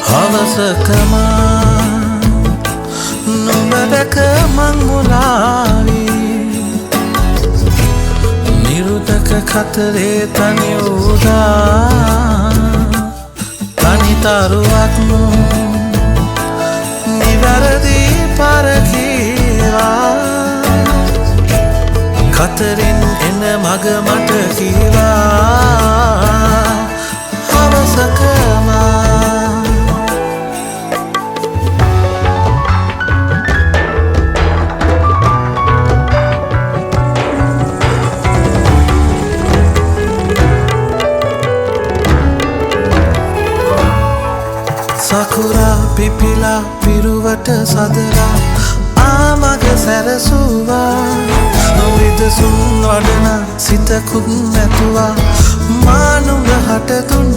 හවසකම නුඹ දැක මං මුලාවී නිරුතක කතරේ තනි උදා තනිතරුවක් නිවැරදි පරකීවා කතරින් එන මග මට කීවා හවසකම සකුරා පිපිලා පිරුවට සදලා ආමග සැරසුවා නොවිදසුන් වඩන සිතකුත් නැතුවා මානුග හටතුන්